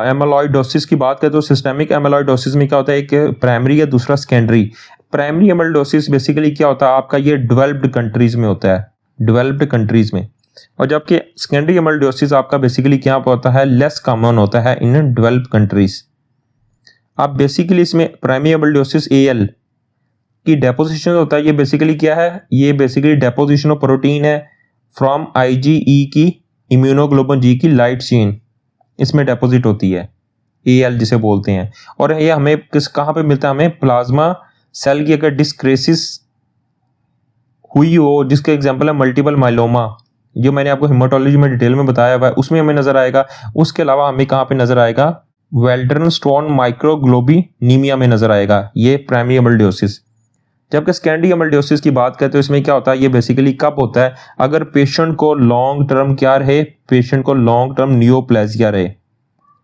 एमेलॉइडोसिस की बात करें तो सिस्टेमिक एमेलॉइडोसिस में क्या होता है, एक प्राइमरी या दूसरा सेकेंडरी। प्राइमरी एमेलॉइडोसिस बेसिकली क्या होता है आपका, ये डेवलप्ड कंट्रीज में होता है, डेवलप्ड कंट्रीज में। और जबकि सेकेंडरी एमेलॉइडोसिस आपका बेसिकली क्या होता है, लेस कॉमन होता है इन डेवलप्ड कंट्रीज। आप बेसिकली इसमें प्राइमरी एमेलॉइडोसिस एएल की डेपोजिशन होता है, ये बेसिकली क्या है, ये बेसिकली डेपोजिशन ऑफ प्रोटीन है फ्रॉम आईजीई की इम्यूनोग्लोबुलिन जी की लाइट चेन, इसमें डेपोजिट होती है, एएल जिसे बोलते हैं। और ये हमें कहाँ पे मिलता है, हमें प्लाज्मा सेल की अगर डिस्क्रेसिस हुई हो, जिसके एग्जांपल है मल्टीपल माइलोमा, जो मैंने आपको हेमाटोलॉजी में डिटेल में बताया हुआ है, उसमें हमें नजर आएगा। उसके अलावा हमें कहाँ पे नजर आएगा, वेल्डर्नस्टोन माइक्रोग्लोबिनीमिया में नजर आएगा, ये प्राइमरी एमेलॉइडोसिस। जबकि सेकेंडरी एमेलॉइडोसिस की बात करें तो इसमें क्या होता है, ये बेसिकली कब होता है, अगर पेशेंट को लॉन्ग टर्म क्या रहे, पेशेंट को लॉन्ग टर्म नियोप्लेजिया रहे,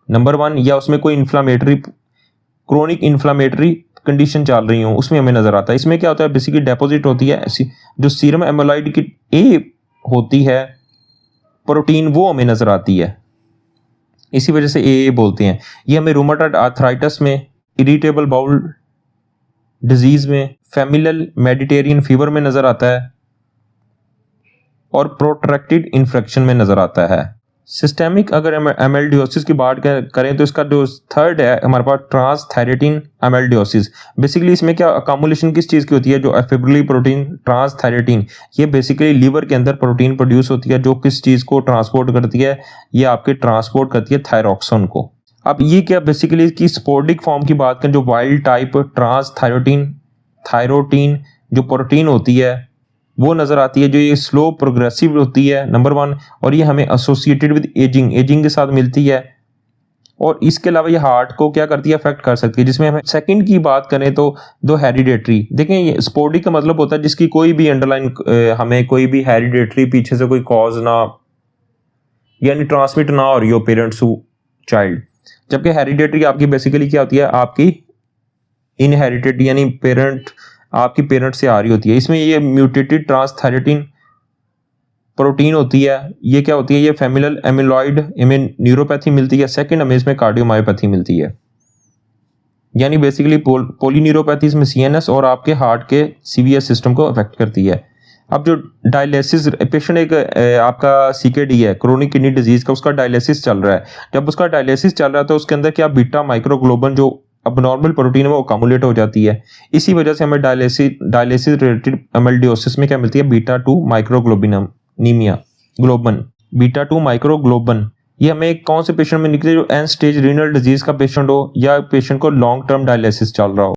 नंबर 1, या उसमें कोई इन्फ्लामेटरी क्रोनिक इन्फ्लामेटरी कंडीशन चल रही हो, उसमें हमें नजर आता है। इसमें क्या होता है, बेसिकली डेपोजिट होती है जो सीरम एमेलॉइड की ए होती है प्रोटीन, वो हमें नजर आती है, इसी वजह से ए बोलते हैं। ये हमें रूमेटॉइड आर्थराइटिस में, इरिटेबल बाउल डिजीज में, फैमिलियल मेडिटेरियन फीवर में नजर आता है और प्रोट्रैक्टेड इन्फेक्शन में नजर आता है। सिस्टेमिक अगर एमेलॉइडोसिस की बात करें तो इसका जो थर्ड है हमारे पास ट्रांसथायरेटिन एमेलॉइडोसिस। बेसिकली इसमें क्या अकामुलेशन किस चीज़ की होती है, जो एफिब्रिली प्रोटीन ट्रांसथायरेटिन, ये बेसिकली लीवर के अंदर प्रोटीन प्रोड्यूस होती है, जो किस चीज़ को ट्रांसपोर्ट करती है, ये आपके ट्रांसपोर्ट करती है थायरॉक्सिन को। अब ये क्या बेसिकली इसकी स्पोर्डिक फॉर्म की बात करें, जो वाइल्ड टाइप थायरोटीन जो प्रोटीन होती है वो नजर आती है, जो ये स्लो प्रोग्रेसिव होती है, नंबर 1, और ये हमें एसोसिएटेड विद एजिंग के साथ मिलती है। और इसके अलावा ये हार्ट को क्या करती है, अफेक्ट कर सकती है। जिसमें हमें सेकंड की बात करें तो दो हेरिडेटरी, देखें ये स्पोर्डिक का मतलब होता है जिसकी कोई भी अंडरलाइन हमें कोई भी हेरिडेटरी पीछे से कोई कॉज ना, यानी ट्रांसमिट ना हो रही हो पेरेंट्स टू चाइल्ड। जबकि हेरिडेटरी आपकी बेसिकली क्या होती है, आपकी इनहेरिटेड, यानी पेरेंट आपकी पेरेंट से आ रही होती है। इसमें ये म्यूटेटेड ट्रांसथायरेटिन प्रोटीन होती है, ये क्या होती है, ये फैमिलियल एमिलॉइड हमें न्यूरोपैथी मिलती है। सेकंड हमें इसमें कार्डियोमायोपैथी मिलती है, यानी बेसिकली पोलीन्यूरोपैथी इसमें सीएनएस और आपके हार्ट के सीवीएस सिस्टम को अफेक्ट करती है। अब जो डायलिसिस पेशेंट एक आपका सीकेडी है, क्रोनिक किडनी डिजीज का, उसका डायलिसिस चल रहा है। जब उसका डायलिसिस चल रहा है तो उसके अंदर क्या बीटा माइक्रोग्लोबिन जो अबनॉर्मल प्रोटीन है वो अकामुलेट हो जाती है। इसी वजह से हमें डायलिसिस रिलेटेड एमेलॉइडोसिस में क्या मिलती है, बीटा 2 माइक्रोग्लोबिनीमिया ग्लोबन, बीटा 2 माइक्रोग्लोबन। ये हमें कौन से पेशेंट में निकले, जो एंड स्टेज रीनल डिजीज का पेशेंट हो या पेशेंट को लॉन्ग टर्म डायलिसिस चल रहा हो।